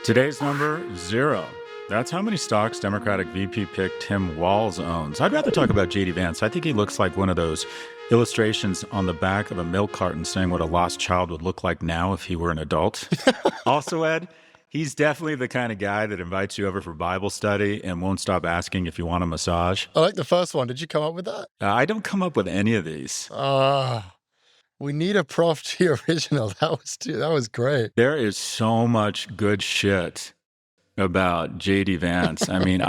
Today's number, 0. That's how many stocks Democratic VP pick Tim Walz owns. I'd rather talk about J.D. Vance. I think he looks like one of those illustrations on the back of a milk carton saying what a lost child would look like now if he were an adult. Also, Ed, he's definitely the kind of guy that invites you over for Bible study and won't stop asking if you want a massage. I like the first one. Did you come up with that? I don't come up with any of these. We need a Prof G original. That was great. There is so much good shit about J.D. Vance. I mean,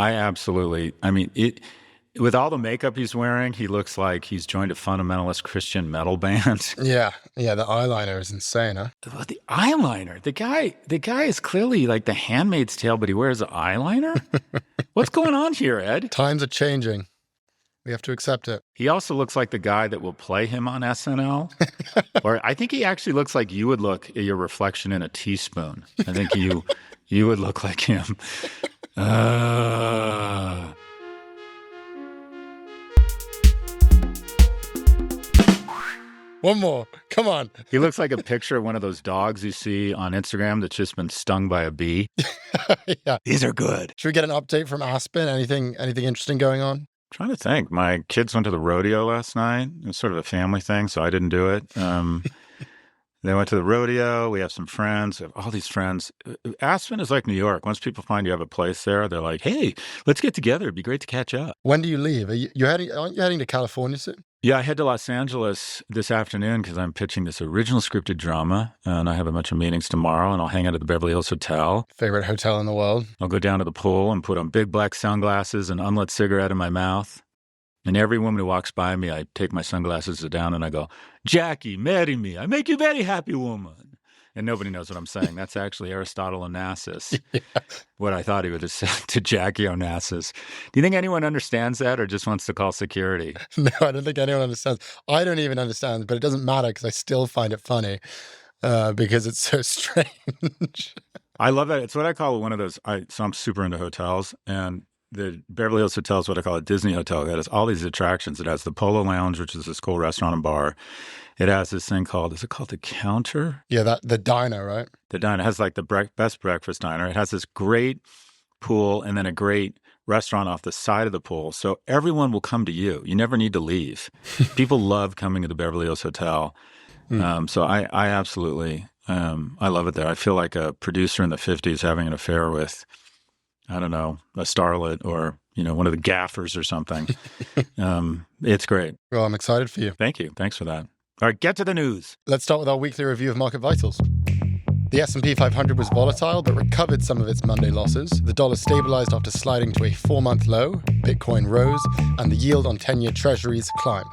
with all the makeup he's wearing, he looks like he's joined a fundamentalist Christian metal band. Yeah, the eyeliner is insane, huh? But the eyeliner, the guy is clearly like the Handmaid's Tale, but he wears an eyeliner? What's going on here, Ed? Times are changing. We have to accept it. He also looks like the guy that will play him on SNL. Or I think he actually looks like you would look at your reflection in a teaspoon. I think you would look like him. One more. Come on. He looks like a picture of one of those dogs you see on Instagram that's just been stung by a bee. Yeah. These are good. Should we get an update from Aspen? Anything interesting going on? Trying to think. My kids went to the rodeo last night. It was sort of a family thing, so I didn't do it. They went to the rodeo. We have some friends. We have all these friends. Aspen is like New York. Once people find you have a place there, they're like, hey, let's get together. It'd be great to catch up. When do you leave? Aren't you heading to California soon? Yeah, I head to Los Angeles this afternoon because I'm pitching this original scripted drama, and I have a bunch of meetings tomorrow, and I'll hang out at the Beverly Hills Hotel. Favorite hotel in the world? I'll go down to the pool and put on big black sunglasses and unlit cigarette in my mouth. And every woman who walks by me, I take my sunglasses down and I go, Jackie, marry me. I make you very happy woman. And nobody knows what I'm saying. That's actually Aristotle Onassis, what I thought he would have said to Jackie Onassis. Do you think anyone understands that or just wants to call security? No, I don't think anyone understands. I don't even understand, but it doesn't matter because I still find it funny because it's so strange. I love that. It's what I call one of those, so I'm super into hotels, and the Beverly Hills Hotel is what I call a Disney hotel. It has all these attractions. It has the Polo Lounge, which is this cool restaurant and bar. It has this thing called, is it called the Counter? Yeah, the diner, right? The diner. It has like the best breakfast diner. It has this great pool and then a great restaurant off the side of the pool. So everyone will come to you. You never need to leave. People love coming to the Beverly Hills Hotel. So I absolutely, I love it there. I feel like a producer in the 50s having an affair with, I don't know, a starlet or, one of the gaffers or something. It's great. Well, I'm excited for you. Thank you. Thanks for that. All right, get to the news. Let's start with our weekly review of market vitals. The S&P 500 was volatile, but recovered some of its Monday losses. The dollar stabilized after sliding to a 4-month low. Bitcoin rose, and the yield on 10-year treasuries climbed.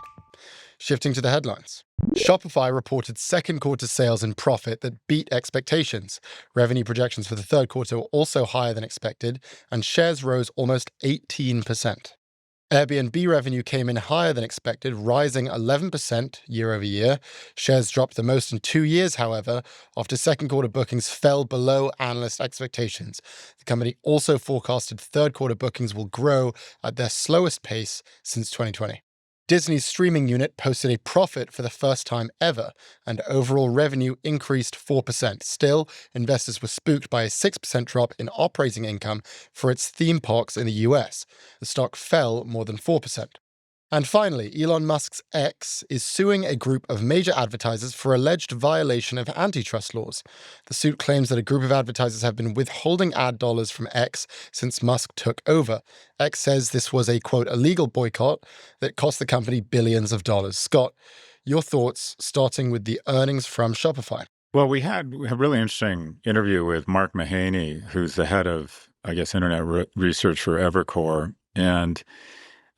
Shifting to the headlines. Shopify reported second quarter sales and profit that beat expectations. Revenue projections for the third quarter were also higher than expected, and shares rose almost 18%. Airbnb revenue came in higher than expected, rising 11% year over year. Shares dropped the most in 2 years, however, after second quarter bookings fell below analyst expectations. The company also forecasted third quarter bookings will grow at their slowest pace since 2020. Disney's streaming unit posted a profit for the first time ever, and overall revenue increased 4%. Still, investors were spooked by a 6% drop in operating income for its theme parks in the US. The stock fell more than 4%. And finally, Elon Musk's X is suing a group of major advertisers for alleged violation of antitrust laws. The suit claims that a group of advertisers have been withholding ad dollars from X since Musk took over. X says this was a, quote, illegal boycott that cost the company billions of dollars. Scott, your thoughts, starting with the earnings from Shopify. Well, we had a really interesting interview with Mark Mahaney, who's the head of, I guess, internet research for Evercore. And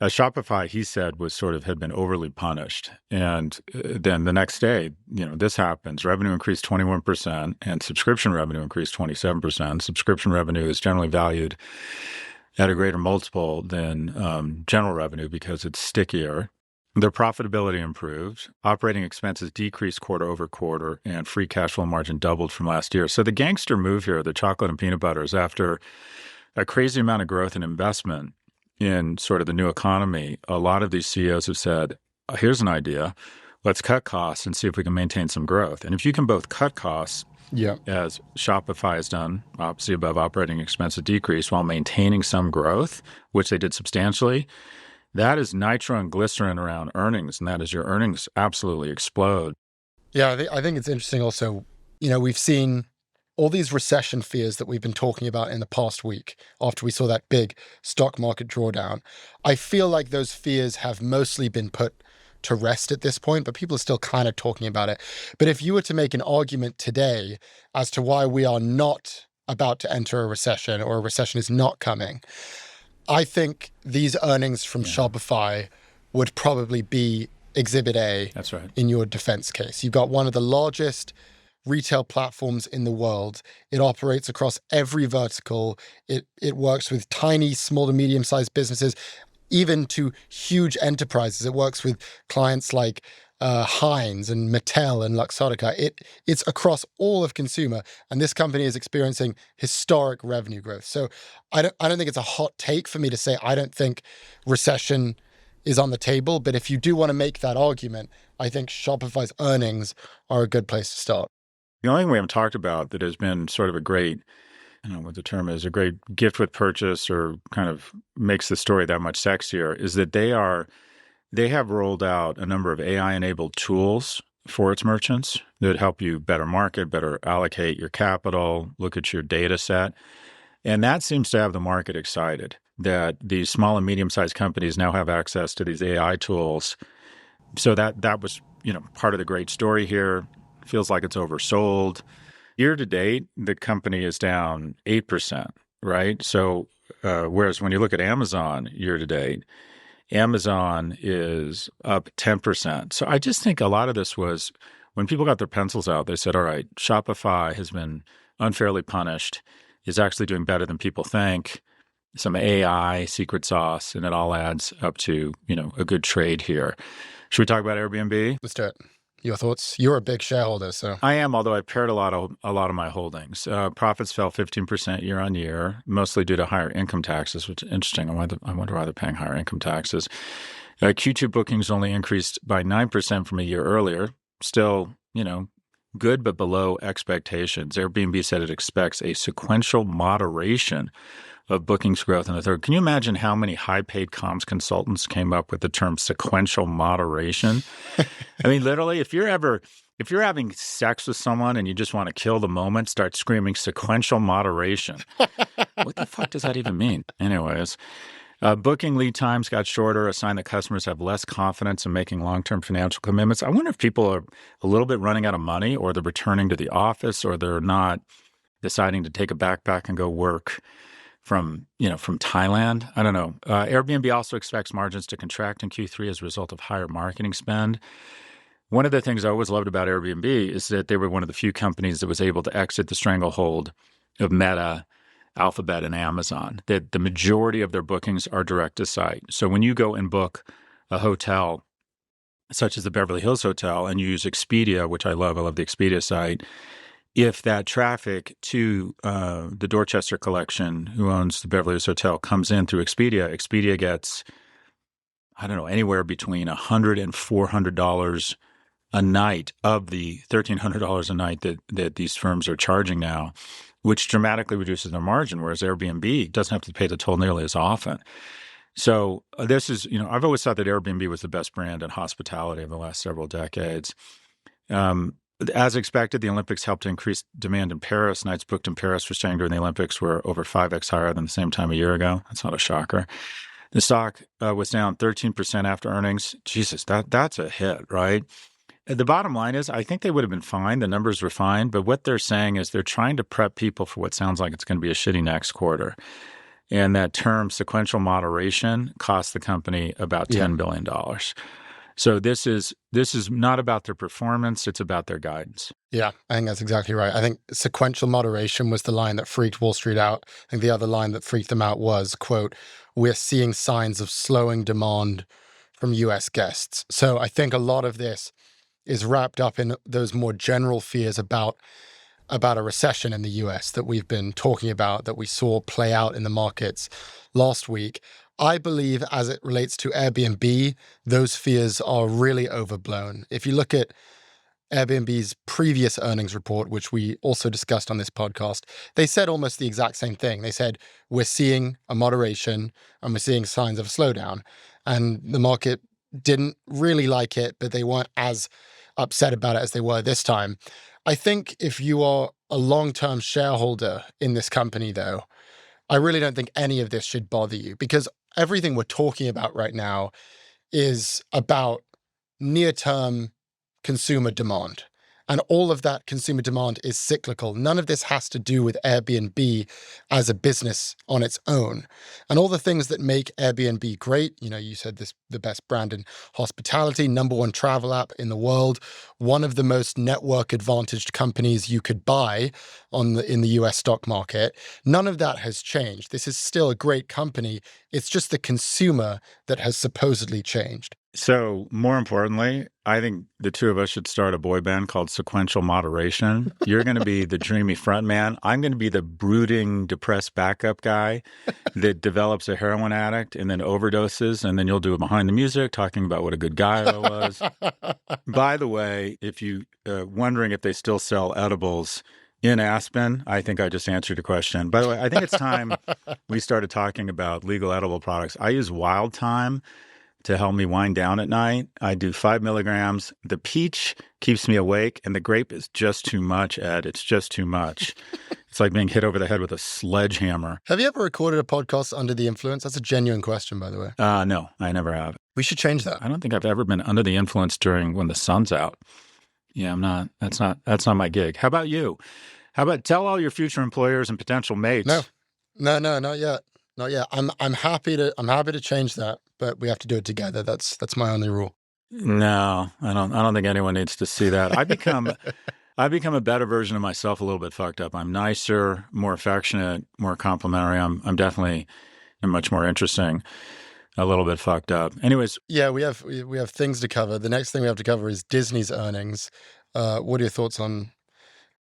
Shopify, he said, had been overly punished. And then the next day, this happens. Revenue increased 21% and subscription revenue increased 27%. Subscription revenue is generally valued at a greater multiple than general revenue because it's stickier. Their profitability improved. Operating expenses decreased quarter over quarter, and free cash flow margin doubled from last year. So the gangster move here, the chocolate and peanut butter, is after a crazy amount of growth and investment in sort of the new economy, a lot of these CEOs have said, here's an idea, let's cut costs and see if we can maintain some growth. And if you can both cut costs Yeah. as Shopify has done, obviously above operating expenses decrease while maintaining some growth, which they did substantially. That is nitro and glycerin around earnings, and that is your earnings absolutely explode. Yeah, I think it's interesting also, we've seen all these recession fears that we've been talking about in the past week after we saw that big stock market drawdown. I feel like those fears have mostly been put to rest at this point, but people are still kind of talking about it. But if you were to make an argument today as to why we are not about to enter a recession or a recession is not coming, I think these earnings from Shopify would probably be Exhibit A. That's right. In your defense case. You've got one of the largest retail platforms in the world. It operates across every vertical. It works with tiny, small to medium-sized businesses, even to huge enterprises. It works with clients like Heinz and Mattel and Luxottica. It's across all of consumer, and this company is experiencing historic revenue growth. So I don't think it's a hot take for me to say I don't think recession is on the table. But if you do want to make that argument, I think Shopify's earnings are a good place to start. The only thing we haven't talked about that has been sort of a great, I don't know what the term is, a great gift with purchase or kind of makes the story that much sexier is that they have rolled out a number of AI-enabled tools for its merchants that help you better market, better allocate your capital, look at your data set. And that seems to have the market excited that these small and medium-sized companies now have access to these AI tools. So that was, part of the great story here. Feels like it's oversold. Year to date, the company is down 8%, right? So whereas when you look at Amazon year to date, Amazon is up 10%. So I just think a lot of this was when people got their pencils out, they said, all right, Shopify has been unfairly punished, is actually doing better than people think. Some AI, secret sauce, and it all adds up to, a good trade here. Should we talk about Airbnb? Let's do it. Your thoughts? You're a big shareholder, so. I am, although I paired a lot of my holdings. Profits fell 15% year on year, mostly due to higher income taxes, which is interesting. I wonder why they're paying higher income taxes. Q2 bookings only increased by 9% from a year earlier. Still, good but below expectations. Airbnb said it expects a sequential moderation of bookings growth in the third. Can you imagine how many high-paid comms consultants came up with the term sequential moderation? I mean, literally, if you're having sex with someone and you just want to kill the moment, start screaming sequential moderation. What the fuck does that even mean? Anyways, booking lead times got shorter, a sign that customers have less confidence in making long-term financial commitments. I wonder if people are a little bit running out of money, or they're returning to the office, or they're not deciding to take a backpack and go work from Thailand. I don't know. Airbnb also expects margins to contract in Q3 as a result of higher marketing spend. One of the things I always loved about Airbnb is that they were one of the few companies that was able to exit the stranglehold of Meta, Alphabet, and Amazon. That the majority of their bookings are direct to site. So when you go and book a hotel, such as the Beverly Hills Hotel, and you use Expedia, which I love the Expedia site, if that traffic to the Dorchester Collection, who owns the Beverly Hills Hotel, comes in through Expedia, Expedia gets, I don't know, anywhere between $100 and $400 a night of the $1,300 a night that these firms are charging now, which dramatically reduces their margin, whereas Airbnb doesn't have to pay the toll nearly as often. So this is, I've always thought that Airbnb was the best brand in hospitality of the last several decades. As expected, the Olympics helped to increase demand in Paris. Nights booked in Paris for staying during the Olympics were over 5x higher than the same time a year ago. That's not a shocker. The stock was down 13% after earnings. Jesus, that's a hit, right? The bottom line is, I think they would have been fine. The numbers were fine. But what they're saying is they're trying to prep people for what sounds like it's going to be a shitty next quarter. And that term, sequential moderation, cost the company about $10 billion. So this is not about their performance, it's about their guidance. Yeah, I think that's exactly right. I think sequential moderation was the line that freaked Wall Street out. I think the other line that freaked them out was, quote, "We're seeing signs of slowing demand from US guests." So I think a lot of this is wrapped up in those more general fears about a recession in the US that we've been talking about, that we saw play out in the markets last week. I believe as it relates to Airbnb, those fears are really overblown. If you look at Airbnb's previous earnings report, which we also discussed on this podcast, they said almost the exact same thing. They said, we're seeing a moderation and we're seeing signs of a slowdown. And the market didn't really like it, but they weren't as upset about it as they were this time. I think if you are a long-term shareholder in this company, though, I really don't think any of this should bother you, because everything we're talking about right now is about near-term consumer demand. And all of that consumer demand is cyclical. None of this has to do with Airbnb as a business on its own. And all the things that make Airbnb great, you said this, the best brand in hospitality, #1 travel app in the world, one of the most network advantaged companies you could buy in the US stock market. None of that has changed. This is still a great company. It's just the consumer that has supposedly changed. So more importantly, I think the two of us should start a boy band called Sequential Moderation. You're going to be the dreamy front man. I'm going to be the brooding, depressed backup guy that develops a heroin addict and then overdoses. And then you'll do it behind the music, talking about what a good guy I was. By the way, if you wondering if they still sell edibles in Aspen, I think I just answered your question. By the way, I think it's time we started talking about legal edible products. I use Wild Thyme to help me wind down at night. I do 5 milligrams. The peach keeps me awake, and the grape is just too much, Ed. It's just too much. It's like being hit over the head with a sledgehammer. Have you ever recorded a podcast under the influence? That's a genuine question, by the way. No, I never have. We should change that. I don't think I've ever been under the influence when the sun's out. Yeah, I'm not. That's not my gig. How about you? How about tell all your future employers and potential mates? No, not yet. Not yet. I'm happy to change that, but we have to do it together. That's my only rule. No, I don't think anyone needs to see that. I become a better version of myself, a little bit fucked up. I'm nicer, more affectionate, more complimentary. I'm definitely much more interesting, a little bit fucked up. Anyways, yeah, we have things to cover. The next thing we have to cover is Disney's earnings. What are your thoughts on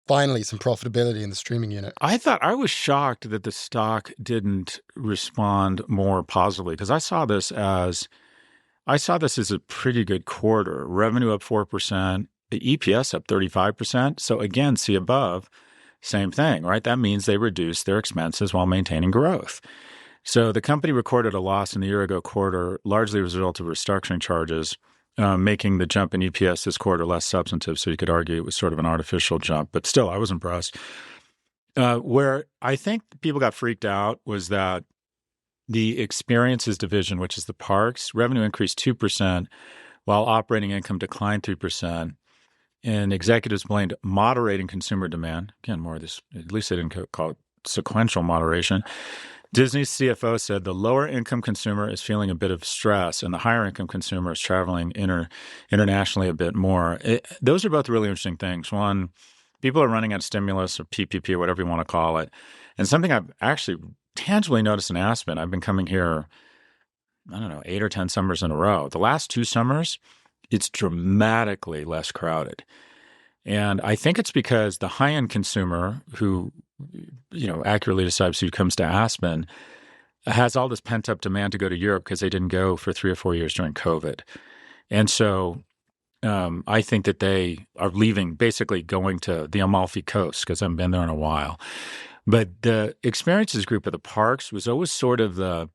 finally some profitability in the streaming unit? I was shocked that the stock didn't respond more positively, because I saw this as a pretty good quarter. Revenue up 4%, the EPS up 35%. So again, see above, same thing, right? That means they reduced their expenses while maintaining growth. So the company recorded a loss in the year-ago quarter, largely as a result of restructuring charges, making the jump in EPS this quarter less substantive. So you could argue it was sort of an artificial jump. But still, I was impressed. Where I think people got freaked out was that the experiences division, which is the parks, revenue increased 2%, while operating income declined 3%. And executives blamed moderating consumer demand. Again, more of this, at least they didn't call it sequential moderation. Disney's CFO said the lower income consumer is feeling a bit of stress and the higher income consumer is traveling internationally a bit more. Those are both really interesting things. One, people are running out of stimulus or PPP or whatever you want to call it. And something I've actually tangibly noticed in Aspen, I've been coming here, 8 or 10 summers in a row. The last 2 summers, it's dramatically less crowded. And I think it's because the high-end consumer who accurately describes who comes to Aspen has all this pent-up demand to go to Europe because they didn't go for 3 or 4 years during COVID. And so I think that they are leaving, basically going to the Amalfi Coast, because I haven't been there in a while. But the experiences group of the parks was always sort of the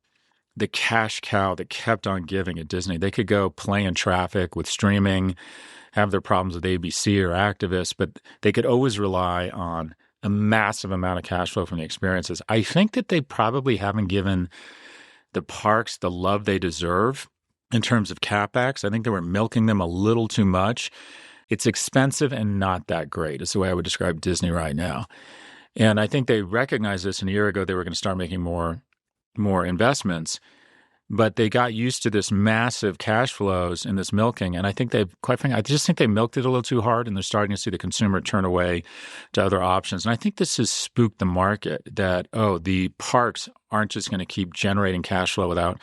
cash cow that kept on giving at Disney. They could go play in traffic with streaming, have their problems with ABC or activists, but they could always rely on a massive amount of cash flow from the experiences. I think that they probably haven't given the parks the love they deserve in terms of CapEx. I think they were milking them a little too much. It's expensive and not that great is the way I would describe Disney right now. And I think they recognized this, and a year ago they were going to start making more investments. But they got used to this massive cash flows and this milking. And I think I just think they milked it a little too hard, and they're starting to see the consumer turn away to other options. And I think this has spooked the market that, the parks aren't just going to keep generating cash flow without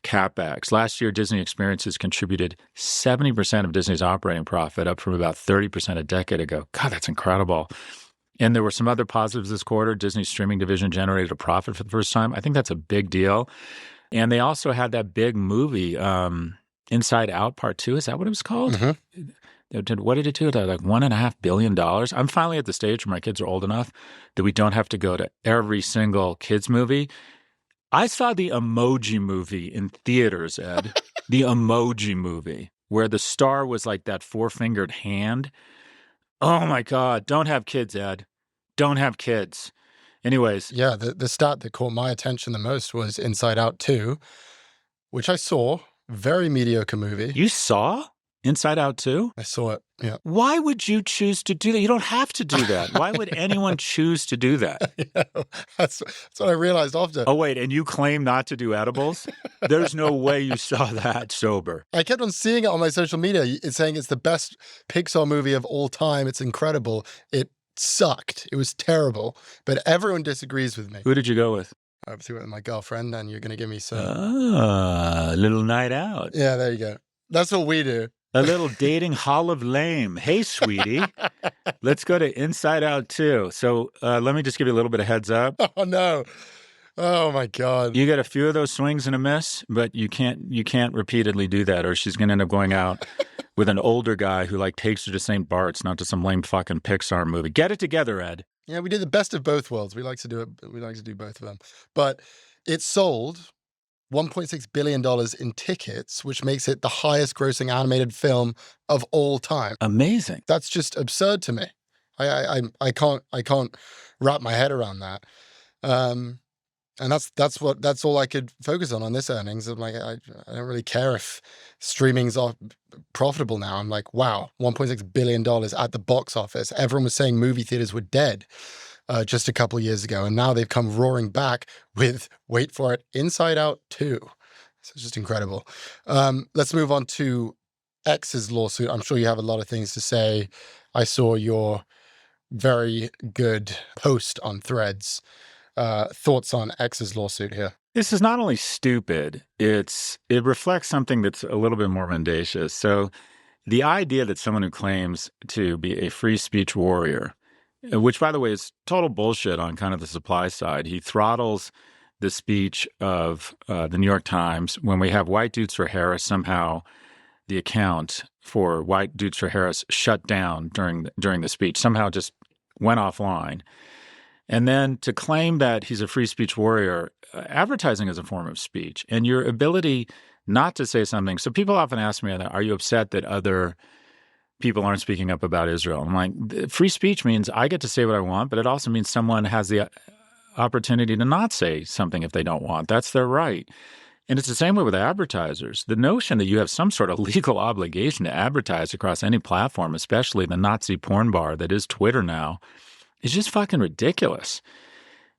CapEx. Last year, Disney Experiences contributed 70% of Disney's operating profit, up from about 30% a decade ago. God, that's incredible. And there were some other positives this quarter. Disney's streaming division generated a profit for the first time. I think that's a big deal. And they also had that big movie, Inside Out Part 2. Is that what it was called? Mm-hmm. What did it do? Like $1.5 billion. I'm finally at the stage where my kids are old enough that we don't have to go to every single kids movie. I saw the Emoji Movie in theaters, Ed. The Emoji Movie, where the star was like that four-fingered hand. Oh my God. Don't have kids, Ed. Don't have kids. Anyways. Yeah, the stat that caught my attention the most was Inside Out 2, which I saw. Very mediocre movie. You saw Inside Out 2? I saw it, yeah. Why would you choose to do that? You don't have to do that. Why would anyone choose to do that? That's what I realized after. Oh, wait, and you claim not to do edibles? There's no way you saw that sober. I kept on seeing it on my social media. It's saying it's the best Pixar movie of all time. It's incredible. It sucked. It was terrible. But everyone disagrees with me. Who did you go with? I obviously went with my girlfriend, and you're going to give me some... little night out. Yeah, there you go. That's what we do. A little dating hall of lame. Hey, sweetie, let's go to Inside Out 2. So let me just give you a little bit of heads up. Oh, no. Oh, my God. You get a few of those swings and a miss, but you can't repeatedly do that, or she's going to end up going out with an older guy who like takes her to St. Bart's, not to some lame fucking Pixar movie. Get it together, Ed. Yeah, we did the best of both worlds. We like to do it. We like to do both of them. But it sold $1.6 billion in tickets, which makes it the highest grossing animated film of all time. Amazing. That's just absurd to me. I can't wrap my head around that. And that's all I could focus on this earnings. I'm like, I don't really care if streaming's profitable now. I'm like, wow, $1.6 billion at the box office. Everyone was saying movie theaters were dead just a couple of years ago. And now they've come roaring back with, wait for it, Inside Out 2. So it's just incredible. Let's move on to X's lawsuit. I'm sure you have a lot of things to say. I saw your very good post on Threads. Thoughts on X's lawsuit here? This is not only stupid, it reflects something that's a little bit more mendacious. So the idea that someone who claims to be a free speech warrior, which, by the way, is total bullshit on kind of the supply side. He throttles the speech of the New York Times. When we have White Dudes for Harris, somehow the account for White Dudes for Harris shut down during the speech, somehow just went offline. And then to claim that he's a free speech warrior, advertising is a form of speech. And your ability not to say something. So people often ask me, are you upset that other people aren't speaking up about Israel? I'm like, free speech means I get to say what I want, but it also means someone has the opportunity to not say something if they don't want. That's their right. And it's the same way with advertisers. The notion that you have some sort of legal obligation to advertise across any platform, especially the Nazi porn bar that is Twitter now, is just fucking ridiculous.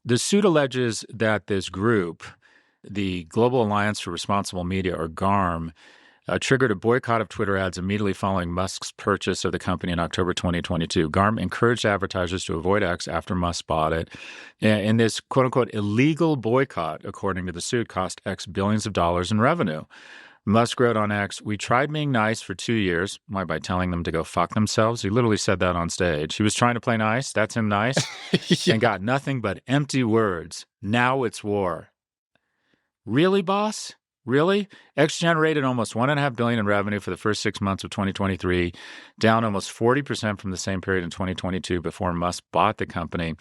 The suit alleges that this group, the Global Alliance for Responsible Media, or GARM, triggered a boycott of Twitter ads immediately following Musk's purchase of the company in October 2022. GARM encouraged advertisers to avoid X after Musk bought it. And this quote-unquote illegal boycott, according to the suit, cost X billions of dollars in revenue. Musk wrote on X, "We tried being nice for 2 years." Why? By telling them to go fuck themselves? He literally said that on stage. He was trying to play nice. That's him nice. Yeah. And got nothing but empty words. Now it's war. Really, boss? Really? X generated almost $1.5 billion in revenue for the first 6 months of 2023, down almost 40% from the same period in 2022 before Musk bought the company.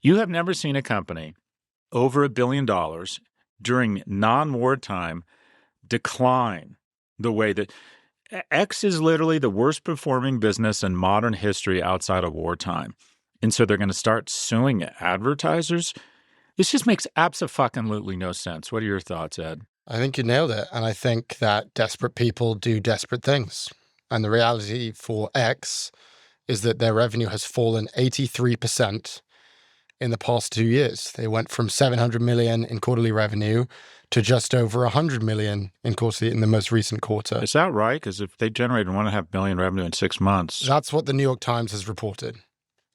You have never seen a company over $1 billion during non-wartime decline the way that X is literally the worst performing business in modern history outside of wartime. And so they're going to start suing advertisers? This just makes abso-fucking-lutely no sense. What are your thoughts, Ed? I think you nailed it. And I think that desperate people do desperate things. And the reality for X is that their revenue has fallen 83% in the past 2 years. They went from 700 million in quarterly revenue to just over 100 million in the most recent quarter. Is that right? Because if they generated $1.5 billion revenue in 6 months... That's what the New York Times has reported,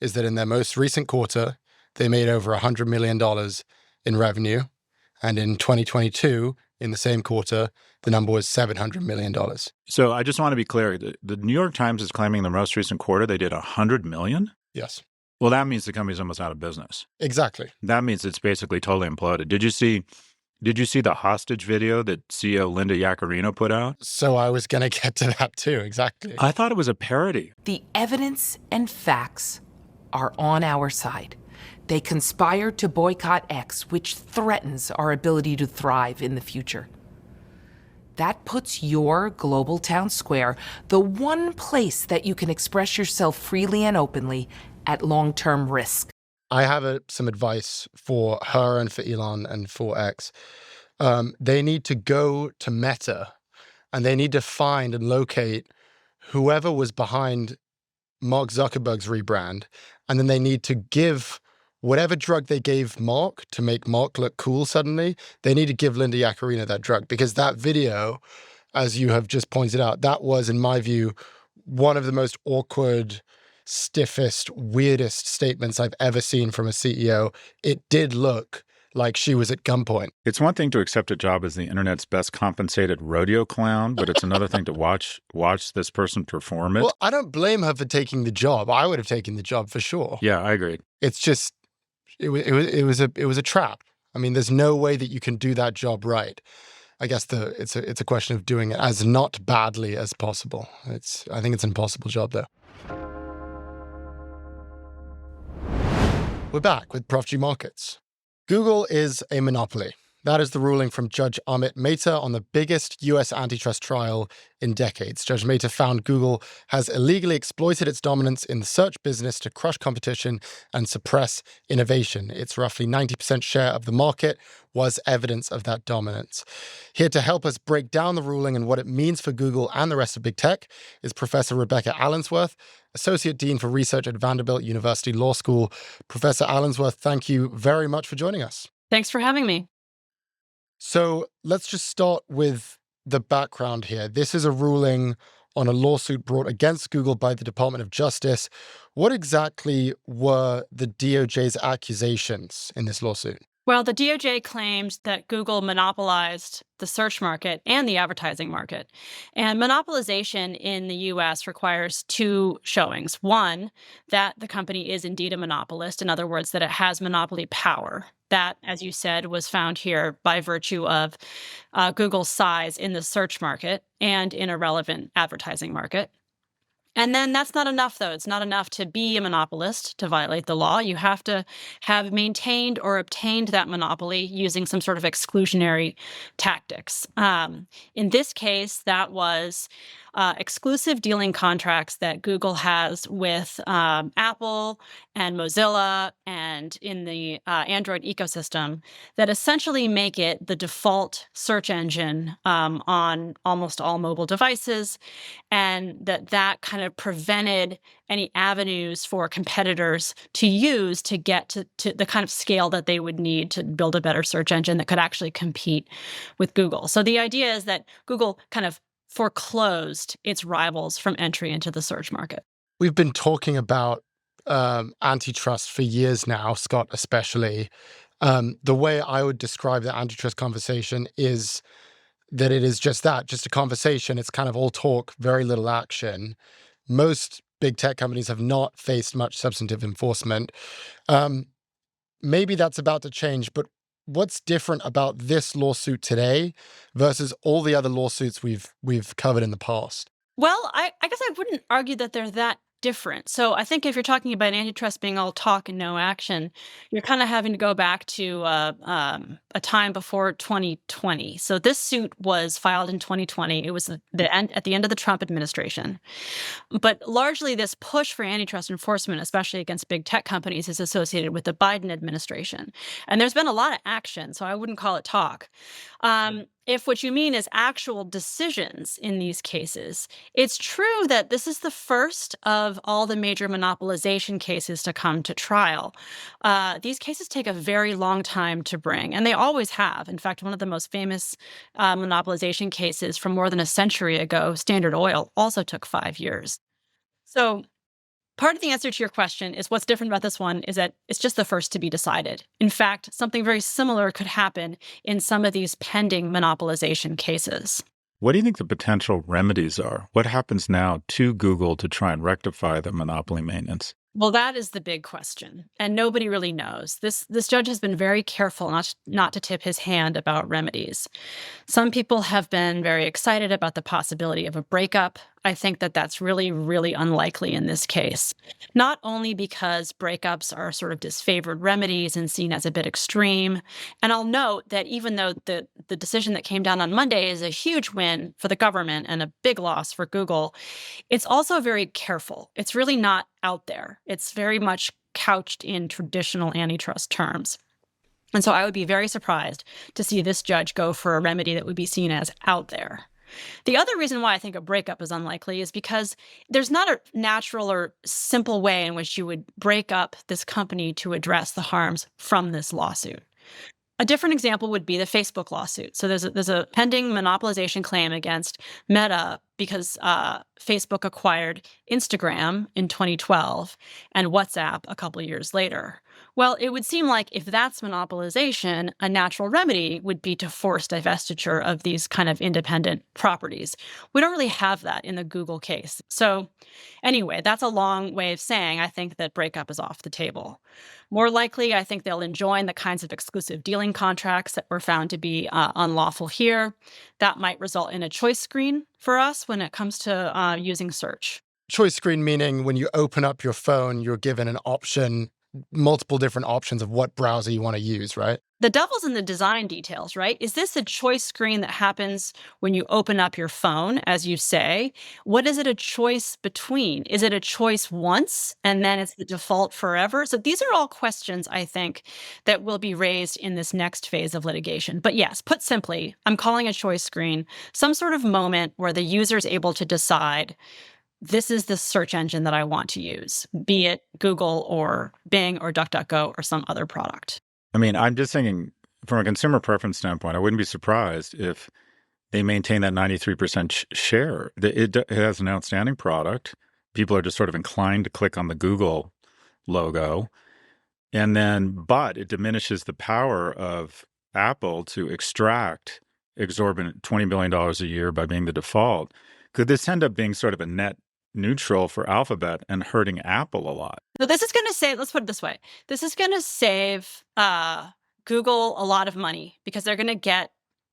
is that in their most recent quarter, they made over $100 million in revenue. And in 2022, in the same quarter, the number was $700 million. So I just want to be clear. The New York Times is claiming the most recent quarter they did $100 million? Yes. Well, that means the company's almost out of business. Exactly. That means it's basically totally imploded. Did you see Did you see the hostage video that CEO Linda Yaccarino put out? So I was going to get to that too, exactly. I thought it was a parody. The evidence and facts are on our side. They conspired to boycott X, which threatens our ability to thrive in the future. That puts your global town square, the one place that you can express yourself freely and openly, at long-term risk. I have some advice for her and for Elon and for X. They need to go to Meta and they need to find and locate whoever was behind Mark Zuckerberg's rebrand. And then they need to give whatever drug they gave Mark to make Mark look cool suddenly, they need to give Linda Yaccarino that drug. Because that video, as you have just pointed out, that was, in my view, one of the most awkward, stiffest, weirdest statements I've ever seen from a CEO. It did look like she was at gunpoint. It's one thing to accept a job as the internet's best compensated rodeo clown, but it's another thing to watch this person perform it. Well, I don't blame her for taking the job. I would have taken the job for sure. Yeah, I agree. It's just, it was a trap. I mean, there's no way that you can do that job right. I guess it's a question of doing it as not badly as possible. I think it's an impossible job though. We're back with Prof G Markets. Google is a monopoly. That is the ruling from Judge Amit Mehta on the biggest US antitrust trial in decades. Judge Mehta found Google has illegally exploited its dominance in the search business to crush competition and suppress innovation. Its roughly 90% share of the market was evidence of that dominance. Here to help us break down the ruling and what it means for Google and the rest of big tech is Professor Rebecca Allensworth, Associate Dean for Research at Vanderbilt University Law School. Professor Allensworth, thank you very much for joining us. Thanks for having me. So let's just start with the background here. This is a ruling on a lawsuit brought against Google by the Department of Justice. What exactly were the DOJ's accusations in this lawsuit? Well, the DOJ claimed that Google monopolized the search market and the advertising market. And monopolization in the US requires two showings. One, that the company is indeed a monopolist. In other words, that it has monopoly power. That, as you said, was found here by virtue of Google's size in the search market and in a relevant advertising market. And then that's not enough, though. It's not enough to be a monopolist to violate the law. You have to have maintained or obtained that monopoly using some sort of exclusionary tactics. In this case, that was exclusive dealing contracts that Google has with Apple and Mozilla and in the Android ecosystem that essentially make it the default search engine on almost all mobile devices, and that kind of prevented any avenues for competitors to use to get to the kind of scale that they would need to build a better search engine that could actually compete with Google. So the idea is that Google kind of foreclosed its rivals from entry into the search market. We've been talking about antitrust for years now, Scott especially. The way I would describe the antitrust conversation is that it is just that, just a conversation. It's kind of all talk, very little action. Most big tech companies have not faced much substantive enforcement. Maybe that's about to change, but what's different about this lawsuit today versus all the other lawsuits we've covered in the past? Well, I guess I wouldn't argue that they're that different. So I think if you're talking about antitrust being all talk and no action, you're kind of having to go back to a time before 2020. So this suit was filed in 2020. It was at the end of the Trump administration. But largely this push for antitrust enforcement, especially against big tech companies, is associated with the Biden administration. And there's been a lot of action, so I wouldn't call it talk. If what you mean is actual decisions in these cases, it's true that this is the first of all the major monopolization cases to come to trial. These cases take a very long time to bring, and they always have. In fact, one of the most famous monopolization cases from more than a century ago, Standard Oil, also took 5 years. So part of the answer to your question is what's different about this one is that it's just the first to be decided. In fact, something very similar could happen in some of these pending monopolization cases. What do you think the potential remedies are? What happens now to Google to try and rectify the monopoly maintenance? Well, that is the big question, and nobody really knows. This judge has been very careful not to tip his hand about remedies. Some people have been very excited about the possibility of a breakup. I think that that's really, really unlikely in this case. Not only because breakups are sort of disfavored remedies and seen as a bit extreme. And I'll note that even though the decision that came down on Monday is a huge win for the government and a big loss for Google, it's also very careful. It's really not out there. It's very much couched in traditional antitrust terms. And so I would be very surprised to see this judge go for a remedy that would be seen as out there. The other reason why I think a breakup is unlikely is because there's not a natural or simple way in which you would break up this company to address the harms from this lawsuit. A different example would be the Facebook lawsuit. So there's a pending monopolization claim against Meta because Facebook acquired Instagram in 2012 and WhatsApp a couple years later. Well, it would seem like if that's monopolization, a natural remedy would be to force divestiture of these kind of independent properties. We don't really have that in the Google case. So anyway, that's a long way of saying I think that breakup is off the table. More likely, I think they'll enjoin the kinds of exclusive dealing contracts that were found to be unlawful here. That might result in a choice screen for us when it comes to using search. Choice screen meaning when you open up your phone, you're given an option, multiple different options of what browser you want to use, right? The devil's in the design details, right? Is this a choice screen that happens when you open up your phone, as you say? What is it a choice between? Is it a choice once and then it's the default forever? So these are all questions, I think, that will be raised in this next phase of litigation. But yes, put simply, I'm calling a choice screen some sort of moment where the user is able to decide this is the search engine that I want to use, be it Google or Bing or DuckDuckGo or some other product. I mean, I'm just thinking from a consumer preference standpoint, I wouldn't be surprised if they maintain that 93% share. It has an outstanding product. People are just sort of inclined to click on the Google logo. But it diminishes the power of Apple to extract exorbitant $20 billion a year by being the default. Could this end up being sort of a net neutral for Alphabet and hurting Apple a lot? So this is going to save, let's put it this way. This is going to save Google a lot of money because they're going to get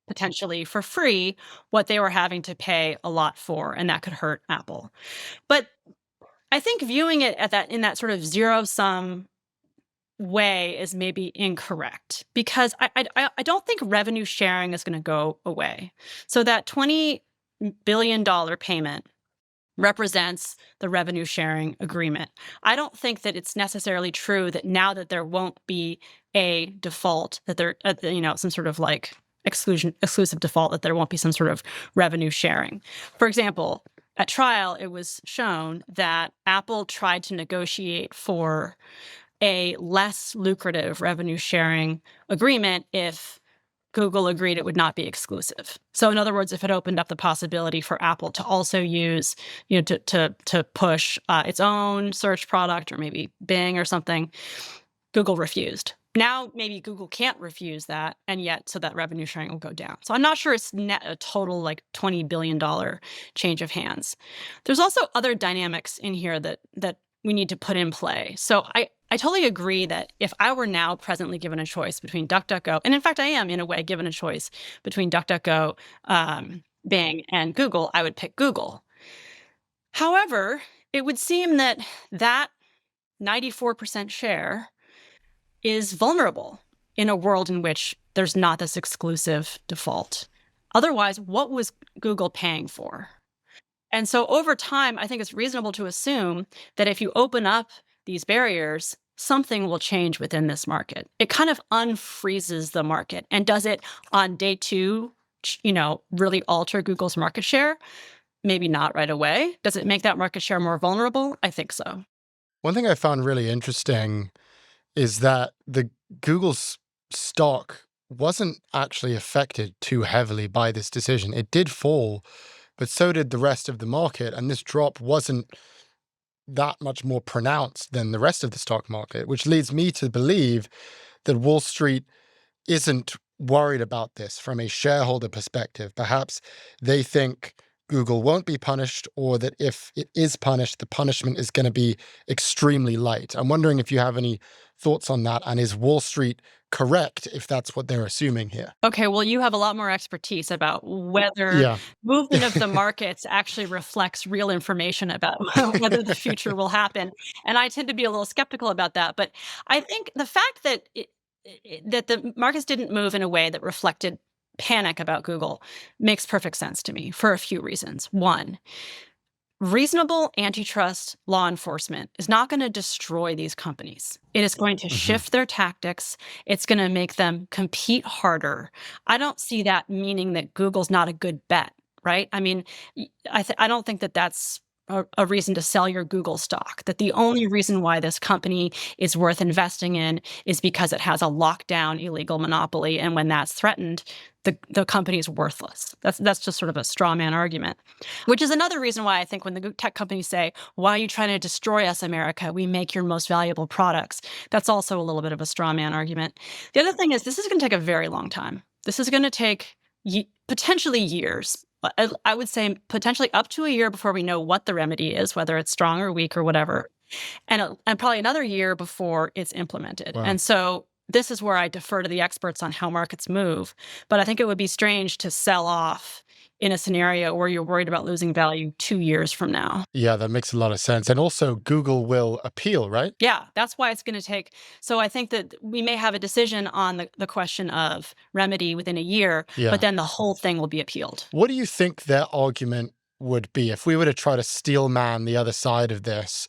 potentially for free what they were having to pay a lot for, and that could hurt Apple. But I think viewing it in that sort of zero-sum way is maybe incorrect because I don't think revenue sharing is going to go away. So that $20 billion payment represents the revenue sharing agreement. I don't think that it's necessarily true that now that there won't be a default, that there, some sort of like exclusive default, that there won't be some sort of revenue sharing. For example, at trial, it was shown that Apple tried to negotiate for a less lucrative revenue sharing agreement if Google agreed it would not be exclusive. So in other words, if it opened up the possibility for Apple to also use, to push its own search product or maybe Bing or something, Google refused. Now maybe Google can't refuse that, and yet so that revenue sharing will go down. So I'm not sure it's net a total like $20 billion change of hands. There's also other dynamics in here that we need to put in play. So I totally agree that if I were now presently given a choice between DuckDuckGo, and in fact I am in a way given a choice between DuckDuckGo, Bing, and Google, I would pick Google. However, it would seem that 94% share is vulnerable in a world in which there's not this exclusive default. Otherwise, what was Google paying for? And so over time, I think it's reasonable to assume that if you open up these barriers, something will change within this market. It kind of unfreezes the market. And does it on day two, really alter Google's market share? Maybe not right away. Does it make that market share more vulnerable? I think so. One thing I found really interesting is that the Google's stock wasn't actually affected too heavily by this decision. It did fall, but so did the rest of the market. And this drop wasn't that much more pronounced than the rest of the stock market, which leads me to believe that Wall Street isn't worried about this from a shareholder perspective. Perhaps they think Google won't be punished, or that if it is punished, the punishment is going to be extremely light. I'm wondering if you have any thoughts on that, and is Wall Street correct if that's what they're assuming here? Okay, well, you have a lot more expertise about whether Yeah. movement of the markets actually reflects real information about whether the future will happen, and I tend to be a little skeptical about that, but I think the fact that that the markets didn't move in a way that reflected panic about Google makes perfect sense to me for a few reasons. One, reasonable antitrust law enforcement is not going to destroy these companies. It is going to Hmm. shift their tactics. It's going to make them compete harder. I don't see that meaning that Google's not a good bet, right? I mean, I don't think that that's a reason to sell your Google stock. That the only reason why this company is worth investing in is because it has a lockdown illegal monopoly, and when that's threatened, the company is worthless. That's just sort of a straw man argument. Which is another reason why I think when the tech companies say, "Why are you trying to destroy us, America? We make your most valuable products." That's also a little bit of a straw man argument. The other thing is this is gonna take a very long time. This is gonna take potentially years. I would say potentially up to a year before we know what the remedy is, whether it's strong or weak or whatever, and probably another year before it's implemented. Wow. And so this is where I defer to the experts on how markets move. But I think it would be strange to sell off in a scenario where you're worried about losing value 2 years from now. Yeah, that makes a lot of sense. And also, Google will appeal, right? Yeah, that's why it's going to take. So I think that we may have a decision on the question of remedy within a year, Yeah. but then the whole thing will be appealed. What do you think their argument would be if we were to try to steel man the other side of this?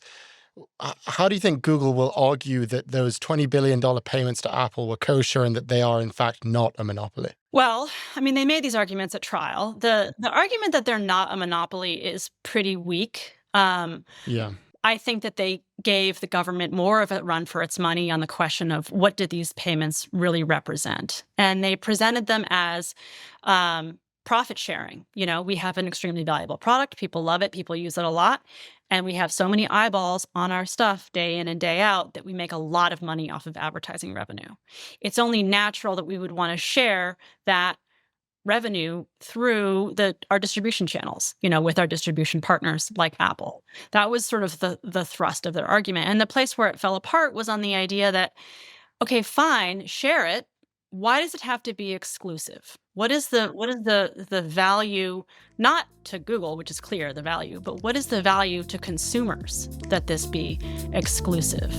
How do you think Google will argue that those $20 billion payments to Apple were kosher and that they are, in fact, not a monopoly? Well, I mean, they made these arguments at trial. The argument that they're not a monopoly is pretty weak. Yeah. I think that they gave the government more of a run for its money on the question of what did these payments really represent. And they presented them as profit sharing. You know, we have an extremely valuable product. People love it. People use it a lot. And we have so many eyeballs on our stuff day in and day out that we make a lot of money off of advertising revenue. It's only natural that we would want to share that revenue through our distribution channels, you know, with our distribution partners like Apple. That was sort of the thrust of their argument. And the place where it fell apart was on the idea that, okay, fine, share it. Why does it have to be exclusive? What is the value, not to Google, which is clear the value, but what is the value to consumers that this be exclusive?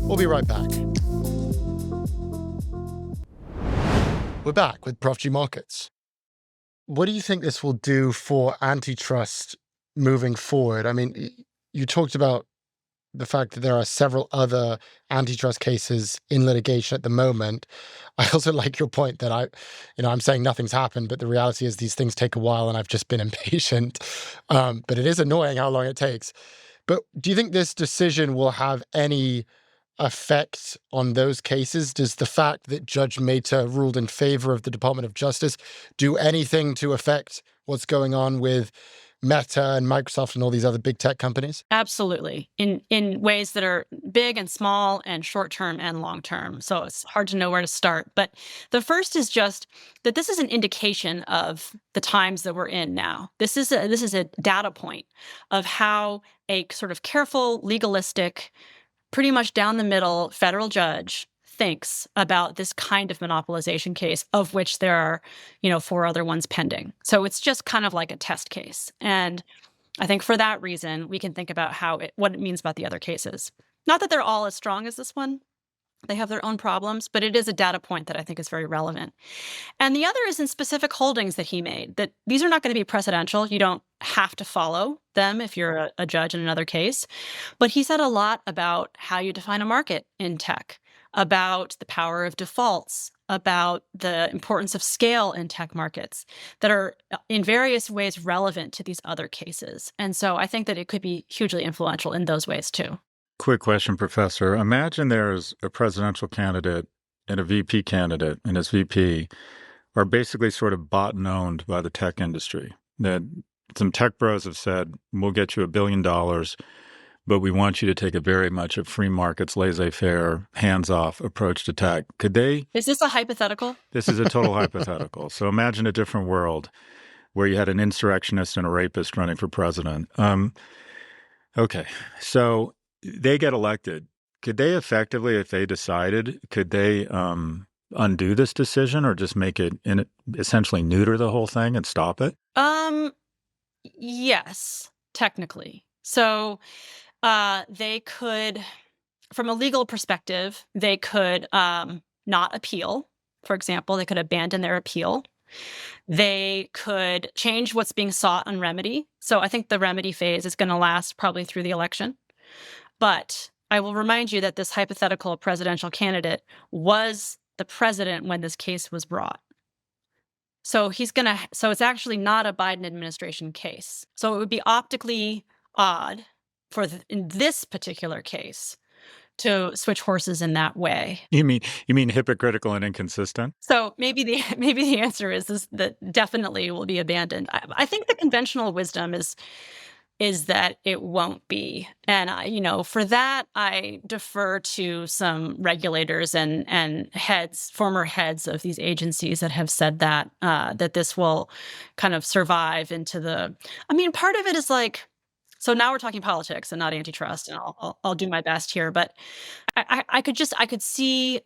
We'll be right back. We're back with Prof G Markets. What do you think this will do for antitrust moving forward? I mean, you talked about the fact that there are several other antitrust cases in litigation at the moment. I also like your point that I'm saying nothing's happened, but the reality is these things take a while and I've just been impatient. But it is annoying how long it takes. But do you think this decision will have any effect on those cases? Does the fact that Judge Mehta ruled in favor of the Department of Justice do anything to affect what's going on with Meta and Microsoft and all these other big tech companies? Absolutely. In ways that are big and small and short term and long term. So it's hard to know where to start. But the first is just that this is an indication of the times that we're in now. This is a data point of how a sort of careful, legalistic, pretty much down the middle federal judge thinks about this kind of monopolization case, of which there are, 4 other ones pending. So it's just kind of like a test case. And I think for that reason, we can think about what it means about the other cases. Not that they're all as strong as this one. They have their own problems, but it is a data point that I think is very relevant. And the other is in specific holdings that he made, that these are not going to be precedential. You don't have to follow them if you're a judge in another case. But he said a lot about how you define a market in tech, about the power of defaults, about the importance of scale in tech markets that are in various ways relevant to these other cases. And so I think that it could be hugely influential in those ways too. Quick question, Professor. Imagine there's a presidential candidate and a VP candidate, and this VP are basically sort of bought and owned by the tech industry. That some tech bros have said, we'll get you $1 billion, but we want you to take a very much a free markets, laissez-faire, hands-off approach to tech. Could they? Is this a hypothetical? This is a total hypothetical. So imagine a different world where you had an insurrectionist and a rapist running for president. Okay, so they get elected. Could they effectively, if they decided, could they undo this decision or just make it essentially neuter the whole thing and stop it? Yes, technically. So they could, from a legal perspective, they could not appeal. For example, they could abandon their appeal. They could change what's being sought on remedy. So I think the remedy phase is going to last probably through the election. But I will remind you that this hypothetical presidential candidate was the president when this case was brought. So so it's actually not a Biden administration case. So it would be optically odd in this particular case to switch horses in that way. You mean hypocritical and inconsistent? So maybe the answer is that definitely will be abandoned. I think the conventional wisdom is that it won't be. And for that, I defer to some regulators and former heads of these agencies that have said that this will kind of survive into part of it is like, so now we're talking politics and not antitrust, and I'll do my best here, but I could see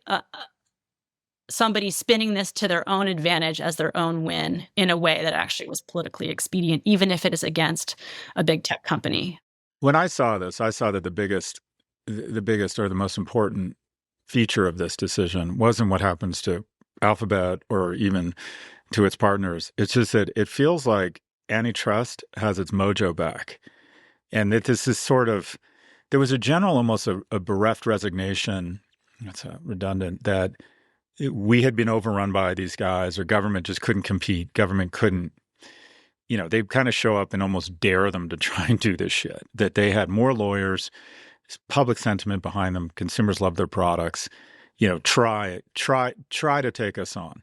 somebody spinning this to their own advantage as their own win in a way that actually was politically expedient, even if it is against a big tech company. When I saw this, I saw that the biggest or the most important feature of this decision wasn't what happens to Alphabet or even to its partners. It's just that it feels like antitrust has its mojo back. And that this is there was a general, almost a bereft resignation, that's redundant, that we had been overrun by these guys, or government just couldn't compete. Government couldn't, they kind of show up and almost dare them to try and do this shit. That they had more lawyers, public sentiment behind them, consumers love their products, try to take us on.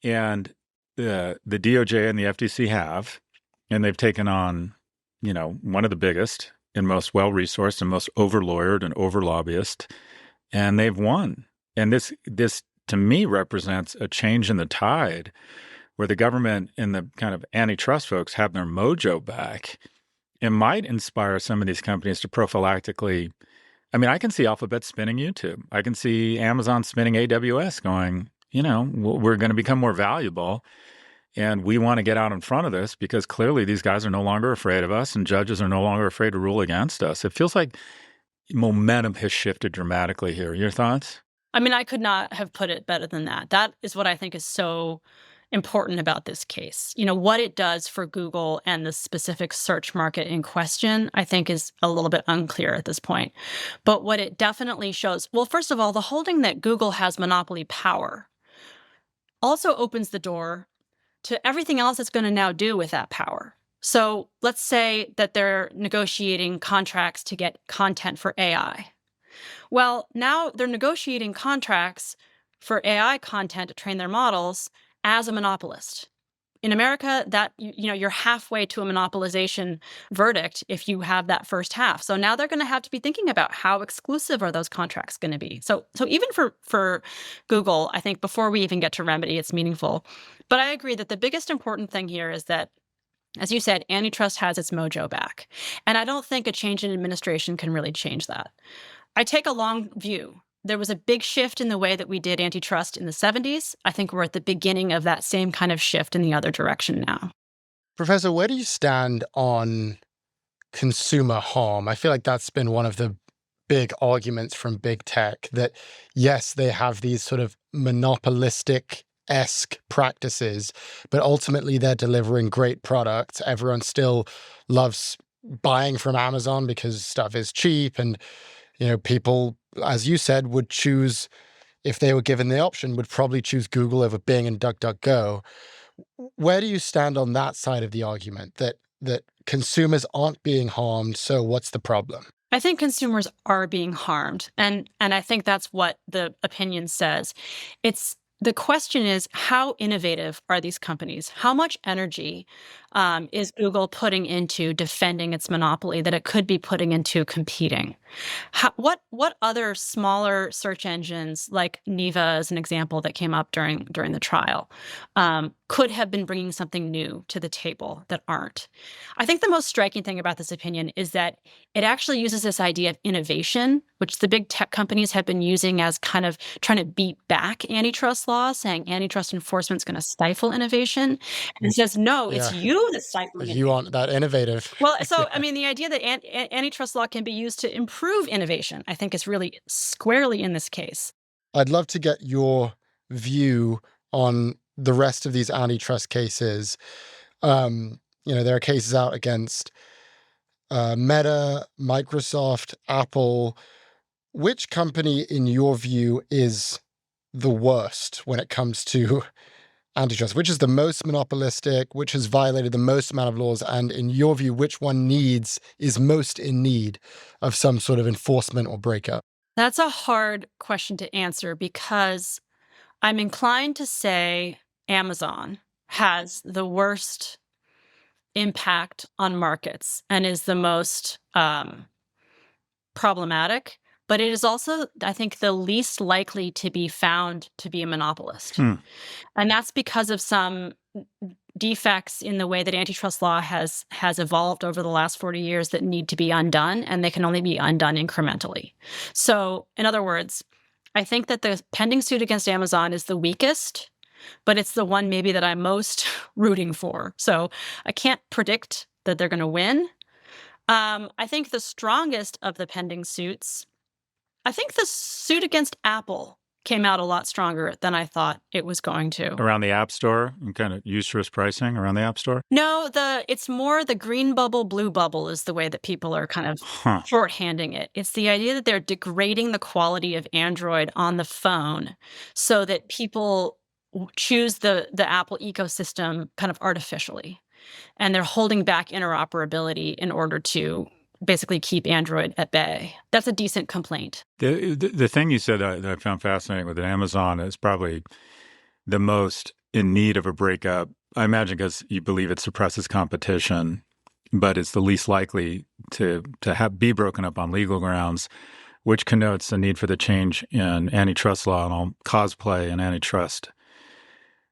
And the DOJ and the FTC have, and they've taken on, one of the biggest and most well-resourced and most over-lawyered and over-lobbyist, and they've won. And this to me represents a change in the tide where the government and the kind of antitrust folks have their mojo back and might inspire some of these companies to prophylactically. I can see Alphabet spinning YouTube. I can see Amazon spinning AWS going, we're going to become more valuable. And we want to get out in front of this because clearly these guys are no longer afraid of us and judges are no longer afraid to rule against us. It feels like momentum has shifted dramatically here. Your thoughts? I could not have put it better than that. That is what I think is so important about this case. What it does for Google and the specific search market in question, I think is a little bit unclear at this point. But what it definitely shows, well, first of all, the holding that Google has monopoly power also opens the door to everything else it's going to now do with that power. So let's say that they're negotiating contracts to get content for AI. Well, now they're negotiating contracts for AI content to train their models as a monopolist. In America, that you're halfway to a monopolization verdict if you have that first half. So now they're going to have to be thinking about how exclusive are those contracts going to be. So even for Google, I think before we even get to remedy, it's meaningful. But I agree that the biggest important thing here is that, as you said, antitrust has its mojo back. And I don't think a change in administration can really change that. I take a long view. There was a big shift in the way that we did antitrust in the 70s. I think we're at the beginning of that same kind of shift in the other direction now. Professor, where do you stand on consumer harm? I feel like that's been one of the big arguments from big tech, that yes, they have these sort of monopolistic-esque practices, but ultimately they're delivering great products. Everyone still loves buying from Amazon because stuff is cheap, and people, as you said, would choose, if they were given the option, would probably choose Google over Bing and DuckDuckGo. Where do you stand on that side of the argument, that consumers aren't being harmed, so what's the problem? I think consumers are being harmed, and I think that's what the opinion says. The question is, how innovative are these companies? How much energy is Google putting into defending its monopoly that it could be putting into competing? What other smaller search engines, like Neeva is an example that came up during the trial, could have been bringing something new to the table that aren't? I think the most striking thing about this opinion is that it actually uses this idea of innovation, which the big tech companies have been using as kind of trying to beat back antitrust laws, saying antitrust enforcement is going to stifle innovation. And it says, no, it's Yeah. you that's stifling You aren't that innovative. well, so I mean, the idea that antitrust law can be used to improve innovation, I think, is really squarely in this case. I'd love to get your view on the rest of these antitrust cases. There are cases out against Meta, Microsoft, Apple. Which company, in your view, is the worst when it comes to antitrust? Which is the most monopolistic? Which has violated the most amount of laws? And in your view, which one is most in need of some sort of enforcement or breakup? That's a hard question to answer because I'm inclined to say Amazon has the worst impact on markets and is the most problematic. But it is also, I think, the least likely to be found to be a monopolist. And that's because of some defects in the way that antitrust law has evolved over the last 40 years that need to be undone, and they can only be undone incrementally. So, in other words, I think that the pending suit against Amazon is the weakest, but it's the one maybe that I'm most rooting for. So I can't predict that they're going to win. I think the strongest of the pending suits, I think the suit against Apple came out a lot stronger than I thought it was going to. Around the App Store and kind of usurious pricing around the App Store? No, it's more the green bubble, blue bubble is the way that people are kind of shorthanding it. It's the idea that they're degrading the quality of Android on the phone so that people choose the Apple ecosystem kind of artificially. And they're holding back interoperability in order to basically keep Android at bay. That's a decent complaint. The thing you said that I found fascinating with Amazon is probably the most in need of a breakup, I imagine because you believe it suppresses competition, but it's the least likely to be broken up on legal grounds, which connotes the need for the change in antitrust law. And I'll cosplay an antitrust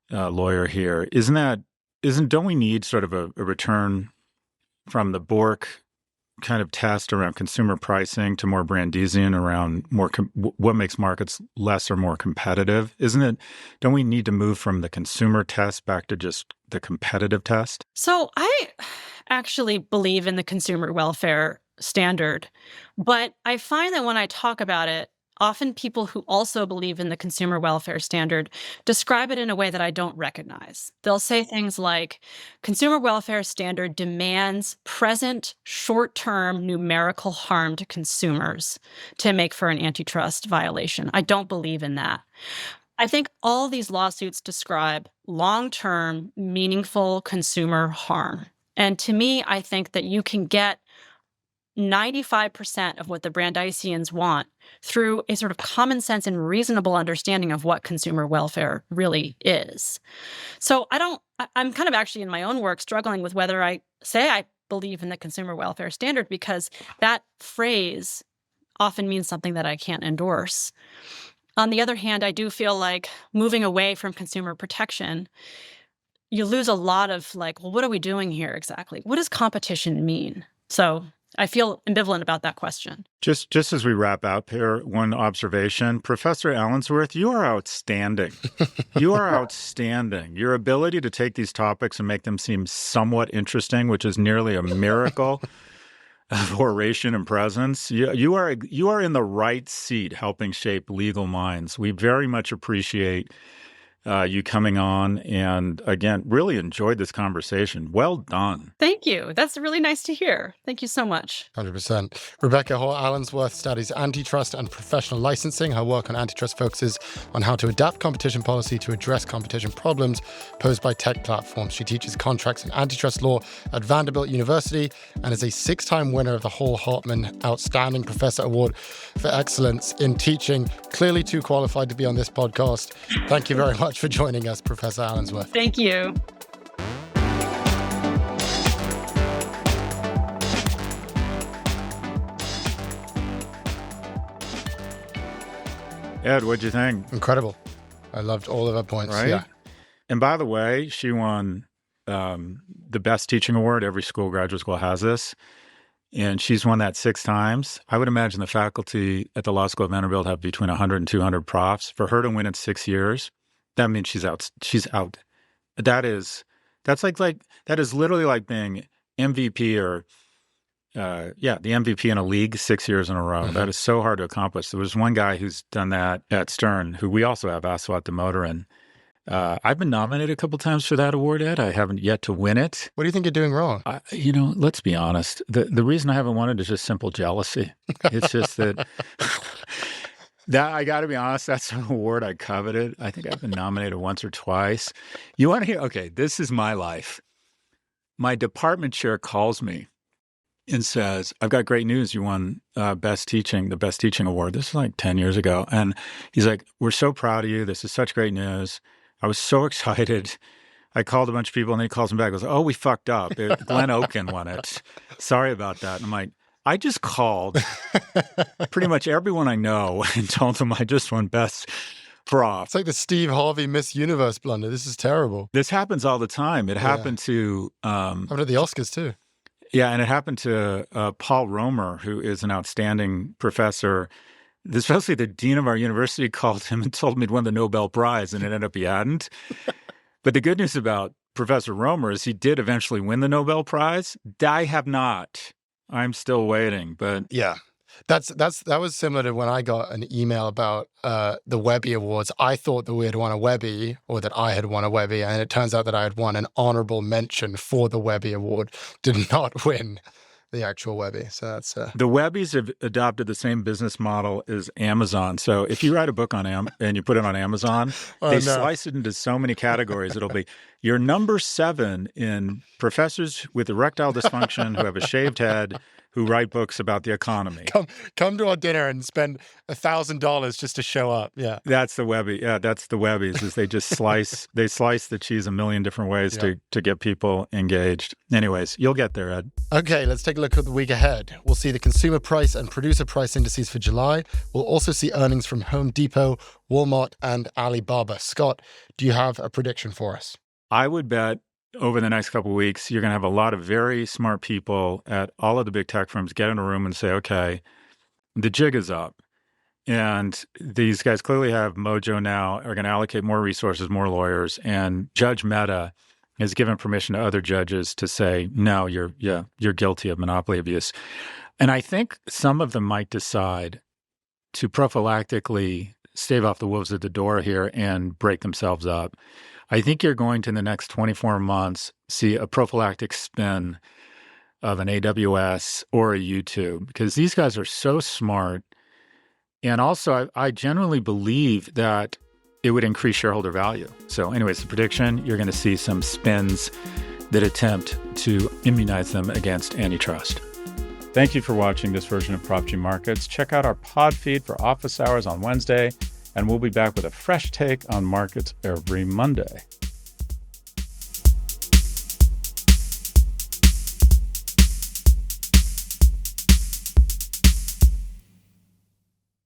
lawyer here. Don't we need sort of a return from the Bork kind of test around consumer pricing to more Brandesian around what makes markets less or more competitive? Don't we need to move from the consumer test back to just the competitive test? So I actually believe in the consumer welfare standard, but I find that when I talk about it, often people who also believe in the consumer welfare standard describe it in a way that I don't recognize. They'll say things like, consumer welfare standard demands present short-term numerical harm to consumers to make for an antitrust violation. I don't believe in that. I think all these lawsuits describe long-term, meaningful consumer harm. And to me, I think that you can get 95% of what the Brandeisians want through a sort of common sense and reasonable understanding of what consumer welfare really is. So I'm kind of actually in my own work struggling with whether I say I believe in the consumer welfare standard, because that phrase often means something that I can't endorse. On the other hand, I do feel like moving away from consumer protection, you lose a lot of well, what are we doing here exactly? What does competition mean? So I feel ambivalent about that question. Just as we wrap up here, one observation. Professor Allensworth, you are outstanding. You are outstanding. Your ability to take these topics and make them seem somewhat interesting, which is nearly a miracle of oration and presence. You are in the right seat helping shape legal minds. We very much appreciate you coming on, and again, really enjoyed this conversation. Well done. Thank you. That's really nice to hear. Thank you so much. 100%. Rebecca Allensworth studies antitrust and professional licensing. Her work on antitrust focuses on how to adapt competition policy to address competition problems posed by tech platforms. She teaches contracts and antitrust law at Vanderbilt University and is a 6-time winner of the Hall Hartman Outstanding Professor Award for Excellence in Teaching. Clearly too qualified to be on this podcast. Thank you very much for joining us, Professor Allensworth. Thank you. Ed, what'd you think? Incredible. I loved all of her points. Right? Yeah. And by the way, she won the Best Teaching Award. Every graduate school has this. And she's won that 6 times. I would imagine the faculty at the Law School of Vanderbilt have between 100 and 200 profs. For her to win it 6 years, that means she's out. She's out. That is literally like being MVP or the MVP in a league 6 years in a row. That is so hard to accomplish. There was one guy who's done that at Stern, who we also have, Aswat Damodaran. I've been nominated a couple times for that award, Ed. I haven't yet to win it. What do you think you're doing wrong? Let's be honest. The reason I haven't won it is just simple jealousy. It's just that I got to be honest, that's an award I coveted. I think I've been nominated once or twice. You want to hear? Okay, this is my life. My department chair calls me and says, I've got great news. You won the Best Teaching Award. This is like 10 years ago. And he's like, we're so proud of you. This is such great news. I was so excited. I called a bunch of people, and then he calls me back and goes, oh, we fucked up. Glenn Oaken won it. Sorry about that. And I'm like, I just called pretty much everyone I know and told them I just won Best Prof. It's like the Steve Harvey Miss Universe blunder. This is terrible. This happens all the time. It happened to... happened at the Oscars, too. Yeah, and it happened to Paul Romer, who is an outstanding professor. Especially the dean of our university called him and told him he'd won the Nobel Prize, and it ended up he hadn't. But the good news about Professor Romer is he did eventually win the Nobel Prize. I have not. I'm still waiting, but... Yeah. That was similar to when I got an email about the Webby Awards. I thought that we had won a Webby, or that I had won a Webby, and it turns out that I had won an honorable mention for the Webby Award. Did not win the actual Webby. So that's the Webbies have adopted the same business model as Amazon. So if you write a book on and you put it on Amazon, slice it into so many categories. It'll be your number 7 in professors with erectile dysfunction who have a shaved head, who write books about the economy. Come to our dinner and spend $1,000 just to show up. Yeah, that's the Webby. Yeah, that's the Webbies. Is they just slice the cheese a million different ways to get people engaged. Anyways, you'll get there, Ed. Okay, let's take a look at the week ahead. We'll see the consumer price and producer price indices for July. We'll also see earnings from Home Depot, Walmart, and Alibaba. Scott, do you have a prediction for us? I would bet over the next couple of weeks, you're going to have a lot of very smart people at all of the big tech firms get in a room and say, okay, the jig is up. And these guys clearly have mojo now, are going to allocate more resources, more lawyers. And Judge Mehta has given permission to other judges to say, no, you're guilty of monopoly abuse. And I think some of them might decide to prophylactically stave off the wolves at the door here and break themselves up. I think you're going to, in the next 24 months, see a prophylactic spin of an AWS or a YouTube, because these guys are so smart. And also, I generally believe that it would increase shareholder value. So anyways, the prediction, you're going to see some spins that attempt to immunize them against antitrust. Thank you for watching this version of Prof G Markets. Check out our pod feed for office hours on Wednesday, and we'll be back with a fresh take on markets every Monday.